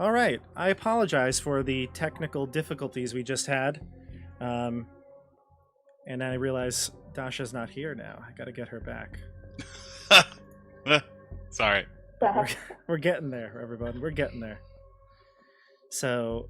All right. I apologize for the technical difficulties we just had. And I realize Dasha's not here now. I got to get her back. Sorry. We're getting there, everybody. We're getting there. So,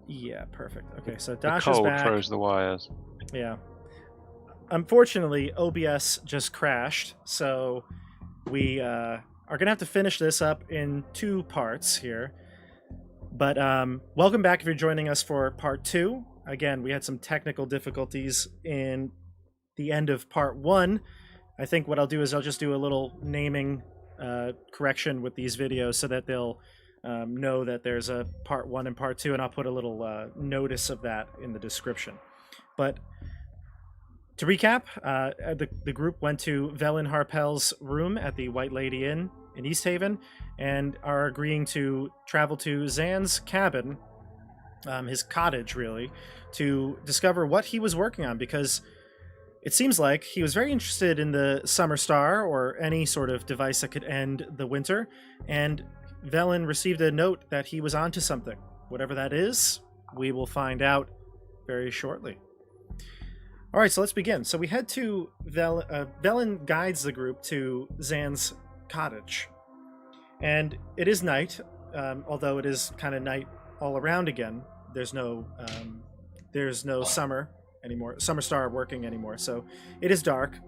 yeah, perfect. Okay, so Dasha's the cold back. froze the wires. Yeah. Unfortunately, OBS just crashed, so we are going to have to finish this up in 2 parts here. But welcome back if you're joining us for part 2. Again, we had some technical difficulties in the end of part 1. I think what I'll do is I'll just do a little naming correction with these videos so that they'll know that there's a part 1 and part 2, and I'll put a little notice of that in the description. But to recap, the group went to Velen Harpel's room at the White Lady Inn in East Haven and are agreeing to travel to Dzaan's cabin, his cottage really, to discover what he was working on, because it seems like he was very interested in the Summer Star or any sort of device that could end the winter, and Velen received a note that he was onto something. Whatever that is, we will find out very shortly. All right, so let's begin. So we head to Velen guides the group to Dzaan's cottage, and it is night, although it is kind of night all around again. There's no summer anymore, Summer Star working anymore, so it is dark,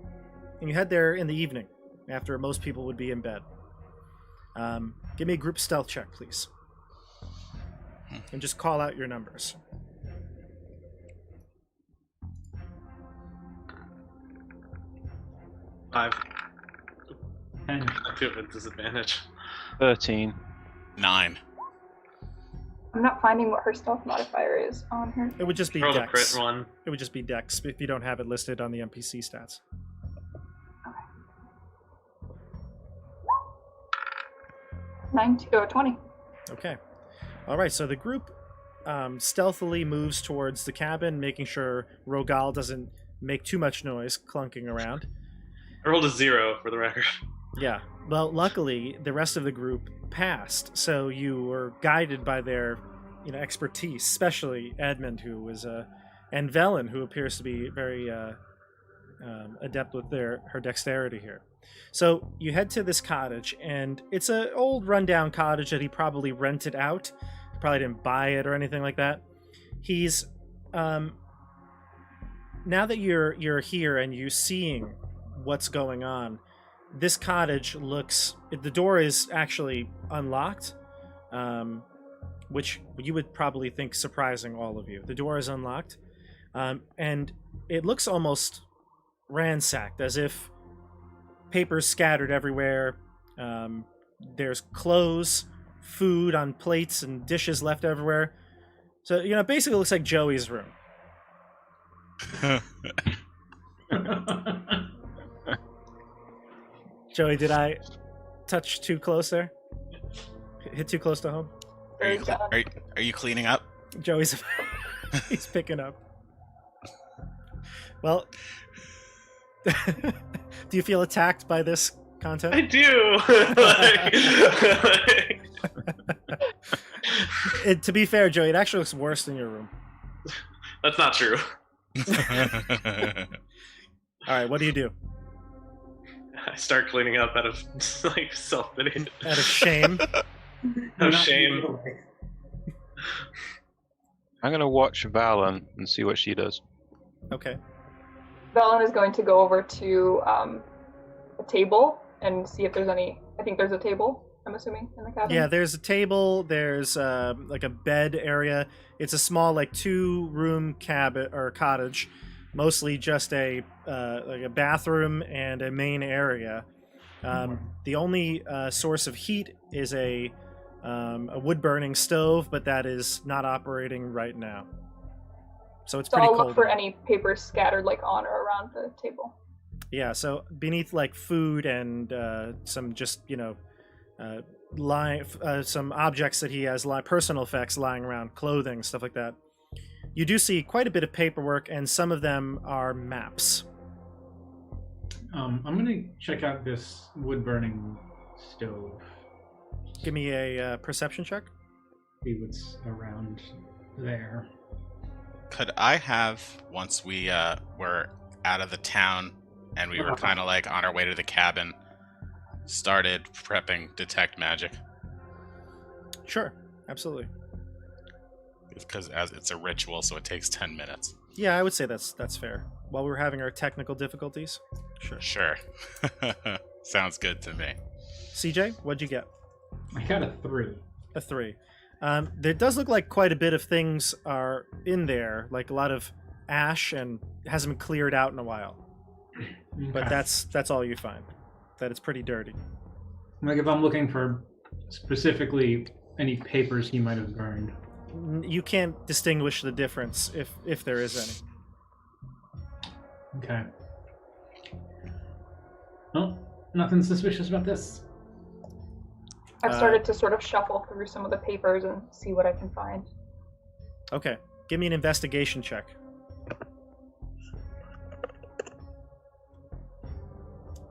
and you head there in the evening after most people would be in bed. Give me a group stealth check, please, and just call out your numbers. 5. 10. I do have a disadvantage. 13. 9. I'm not finding what her stealth modifier is on her. It would just be Roll the Dex. crit one. It would just be Dex if you don't have it listed on the NPC stats. 20. Okay. All right, so the group stealthily moves towards the cabin, making sure Rogal doesn't make too much noise clunking around. I rolled a 0 for the record. Yeah. Well, luckily, the rest of the group passed, so you were guided by their, expertise, especially Edmund, who was and Velen, who appears to be very adept with her dexterity here. So you head to this cottage, and it's an old rundown cottage that he probably rented out. He probably didn't buy it or anything like that. He's now that you're here and you're seeing what's going on, this cottage looks, the door is actually unlocked, which you would probably think surprising all of you. The door is unlocked, and it looks almost ransacked, as if papers scattered everywhere. There's clothes, food on plates, and dishes left everywhere. So, basically it looks like Joey's room. Joey, did I touch too close there? Hit too close to home? Are you cleaning up? Joey's he's picking up. Well, do you feel attacked by this content? I do! To be fair, Joey, it actually looks worse than your room. That's not true. All right, what do you do? I start cleaning up out of self-pity. Out of shame? No shame. I'm going to watch Valen and see what she does. Okay. Velen is going to go over to a table and see if there's any. I think there's a table, I'm assuming, in the cabin. Yeah, there's a table, there's like a bed area. It's a small 2-room cabin or cottage, mostly just a bathroom and a main area. The only source of heat is a wood-burning stove, but that is not operating right now. So it's pretty I'll cold. look for any papers scattered on or around the table. Yeah, so beneath food and some just some objects that he has, personal effects lying around, clothing, stuff like that. You do see quite a bit of paperwork, and some of them are maps. I'm going to check out this wood-burning stove. give me a perception check. See what's around there. Could I have, once we were out of the town and we were kind of like on our way to the cabin, started prepping detect magic? Sure, absolutely. Because as it's a ritual, so it takes 10 minutes. Yeah, I would say that's fair. While we were having our technical difficulties. Sure. Sure. Sounds good to me. CJ, what'd you get? I got a 3. A 3. There does look like quite a bit of things are in there, like a lot of ash, and hasn't been cleared out in a while. But Okay. that's all you find. That it's pretty dirty. Like if I'm looking for specifically any papers he might have burned. You can't distinguish the difference if there is any. Okay. Well, nothing suspicious about this. I've started to sort of shuffle through some of the papers and see what I can find. Okay, give me an investigation check.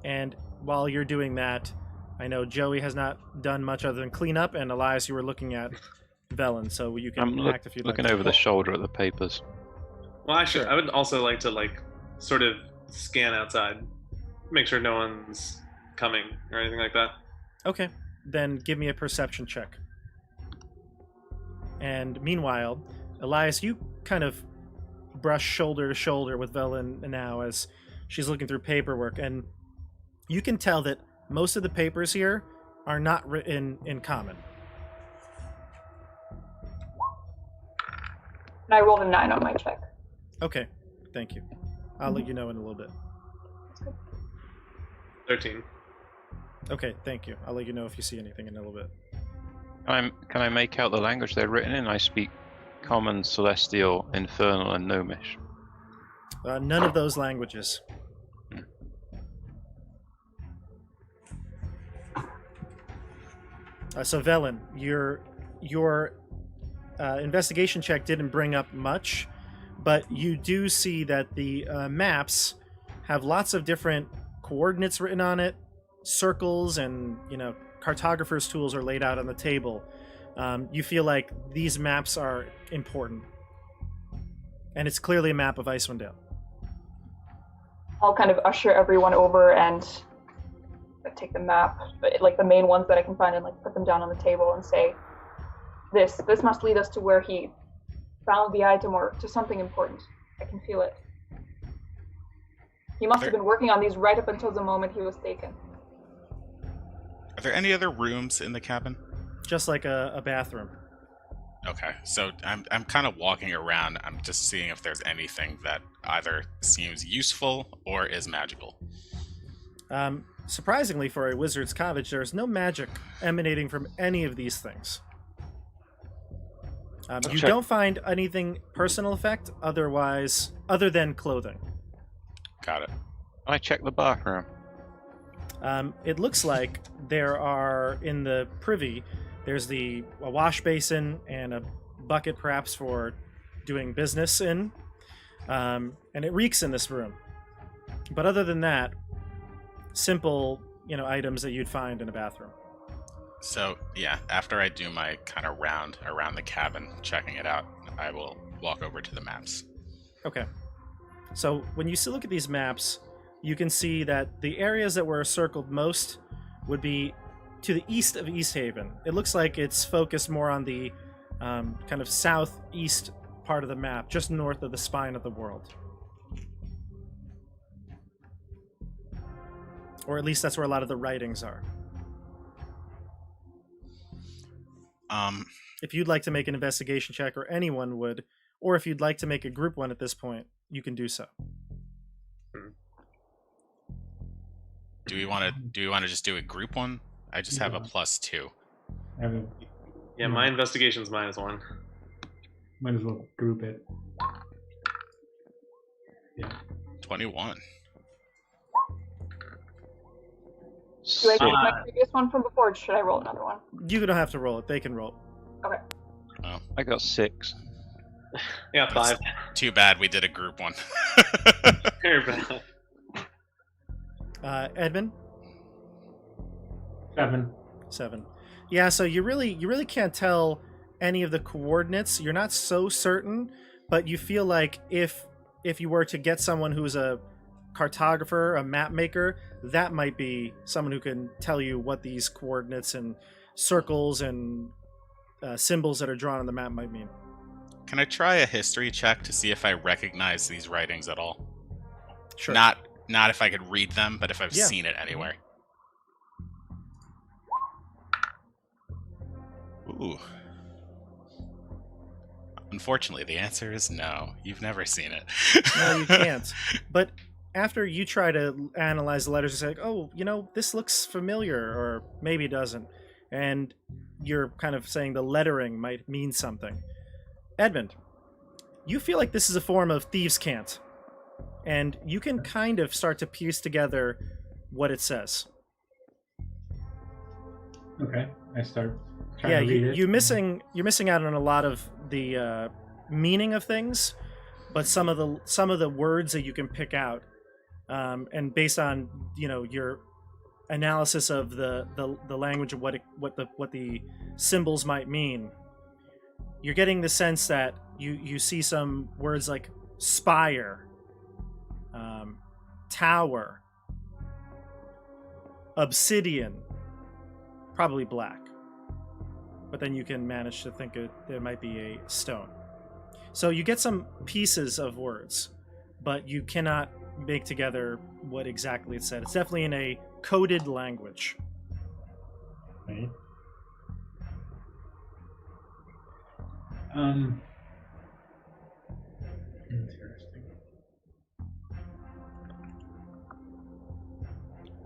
And while you're doing that, I know Joey has not done much other than clean up, and Elias, you were looking at Velen, so you can I'm act if you'd looking like. over the shoulder at the papers. Well, actually, I would also like to sort of scan outside, make sure no one's coming or anything like that. Okay, then give me a perception check. And meanwhile, Elias, you kind of brush shoulder to shoulder with Velen now as she's looking through paperwork, and you can tell that most of the papers here are not written in common. And I rolled a 9 on my check. Okay, thank you. I'll let you know in a little bit. 13. Okay, thank you. I'll let you know if you see anything in a little bit. Can I make out the language they're written in? I speak Common, Celestial, Infernal, and Gnomish. None of those languages. So Velen, your investigation check didn't bring up much, but you do see that the maps have lots of different coordinates written on it, circles, and cartographer's tools are laid out on the table. You feel like these maps are important, and it's clearly a map of Icewind Dale. I'll kind of usher everyone over and take the map, like the main ones that I can find, and put them down on the table and say, this must lead us to where he found the item or to something important. I can feel it. He must have been working on these right up until the moment he was taken. Are there any other rooms in the cabin? Just like a bathroom. Okay, so I'm kind of walking around. I'm just seeing if there's anything that either seems useful or is magical. Surprisingly, for a wizard's cottage, there's no magic emanating from any of these things. You don't find anything personal effect other than clothing. Got it. I check the bathroom. It looks like there are, in the privy, there's a wash basin and a bucket perhaps for doing business in. And it reeks in this room. But other than that, simple, items that you'd find in a bathroom. So, yeah, after I do my kind of round around the cabin, checking it out, I will walk over to the maps. Okay. So when you look at these maps, you can see that the areas that were circled most would be to the east of East Haven. It looks like it's focused more on the kind of southeast part of the map, just north of the spine of the world. Or at least that's where a lot of the writings are. If you'd like to make an investigation check, or anyone would, or if you'd like to make a group one at this point, you can do so. Do we want to just do a group one? I just have a +2. I have Yeah, my investigation's -1. might as well group it. Yeah. 21. Do I take my previous one from before, or should I roll another one? You don't have to roll it. They can roll. Okay. I got 6. Yeah, 5. Too bad we did a group one. Very bad. Edmund? 7. 7. Yeah, so you really can't tell any of the coordinates. You're not so certain, but you feel like if you were to get someone who's a cartographer, a map maker, that might be someone who can tell you what these coordinates and circles and symbols that are drawn on the map might mean. Can I try a history check to see if I recognize these writings at all? Sure. Not if I could read them, but if I've Yeah. seen it anywhere. Ooh. Unfortunately, the answer is no. You've never seen it. No, you can't. But after you try to analyze the letters, you say, like, oh, this looks familiar, or maybe it doesn't. And you're kind of saying the lettering might mean something. Edmund, you feel like this is a form of thieves' cant. And you can kind of start to piece together what it says. Okay, I start trying to read it. You're missing out on a lot of the meaning of things, but some of the words that you can pick out, and based on your analysis of the language of what the symbols might mean, you're getting the sense that you see some words like spire, tower, obsidian, probably black. But then you can manage to think there might be a stone. So you get some pieces of words, but you cannot make together what exactly it said. It's definitely in a coded language. Right. Interesting.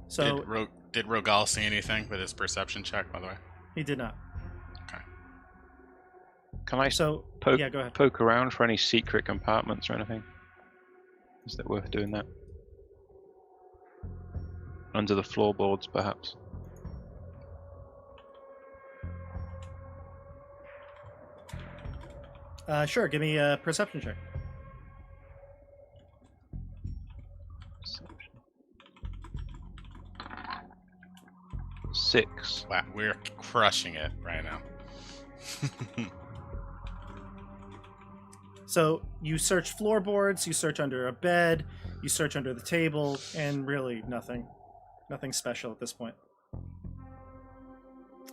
So Did Rogal see anything with his perception check, by the way? he did not. Can I So poke, yeah, go ahead. poke around for any secret compartments or anything? Is it worth doing that? Under the floorboards, perhaps? Sure, give me a perception check. Perception. 6. Wow, we're crushing it right now. So you search floorboards, you search under a bed, you search under the table, and really nothing special at this point.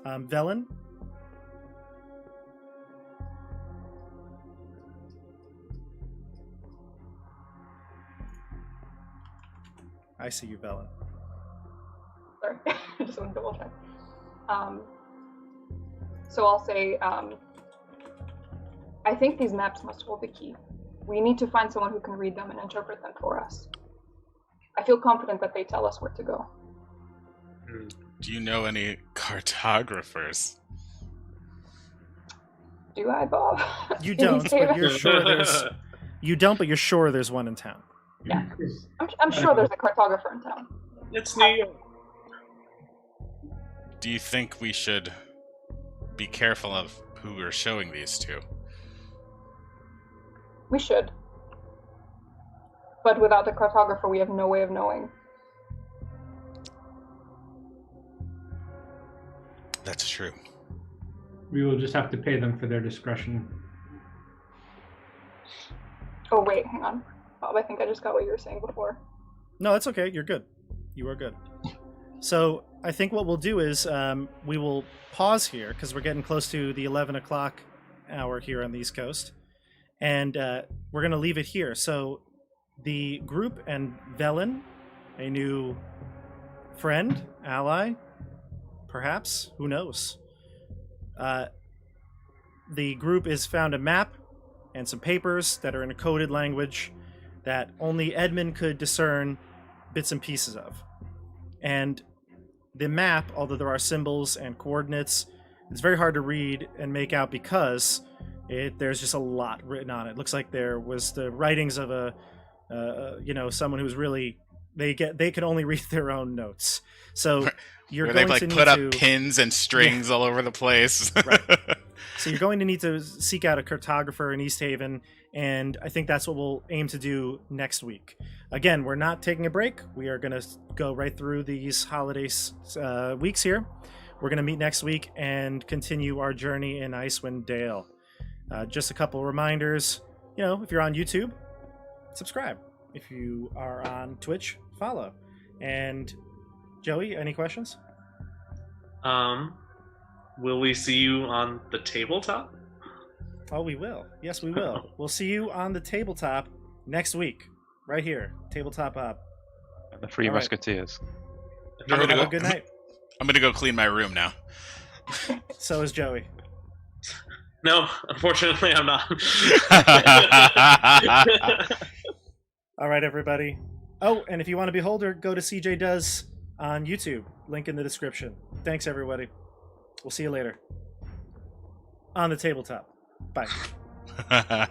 Velen? I see you, Velen. Sorry, I just want to double check. So I'll say, I think these maps must hold the key. We need to find someone who can read them and interpret them for us. I feel confident that they tell us where to go. Do you know any cartographers? Do I, Bob? You In don't, these but tables? you're sure there's. You don't, but you're sure there's one in town. Yeah. I'm sure there's a cartographer in town. It's New York. Do you think we should be careful of who we're showing these to? We should. But without a cartographer, we have no way of knowing. That's true. We will just have to pay them for their discretion. Oh, wait, hang on. Bob, I think I just got what you were saying before. No, it's okay. You're good. You are good. So I think what we'll do is we will pause here because we're getting close to the 11 o'clock hour here on the East Coast. And we're going to leave it here. So the group and Velen, a new friend, ally, perhaps, who knows? The group has found a map and some papers that are in a coded language that only Edmund could discern bits and pieces of. And the map, although there are symbols and coordinates, it's very hard to read and make out because there's just a lot written on it. It looks like there was the writings of someone who's really they could only read their own notes. So you're Where going they've to need put up to pins and strings all over the place. Right. So you're going to need to seek out a cartographer in East Haven, and I think that's what we'll aim to do next week. Again, we're not taking a break. We are going to go right through these holiday weeks here. We're we're going to meet next week and continue our journey in Icewind Dale. Just a couple reminders. If you're on YouTube, subscribe. If you are on Twitch, follow. And Joey, any questions? Will we see you on the tabletop? Oh, we will. Yes, we will. We'll see you on the tabletop next week, right here. Tabletop up. The Three All right. Musketeers. I'm gonna Have go. a good night. I'm gonna go clean my room now. So is Joey. No, unfortunately, I'm not. All right, everybody. Oh, and if you want to Beholder, go to CJ Does on YouTube. Link in the description. Thanks, everybody. We'll see you later. On the tabletop. Bye.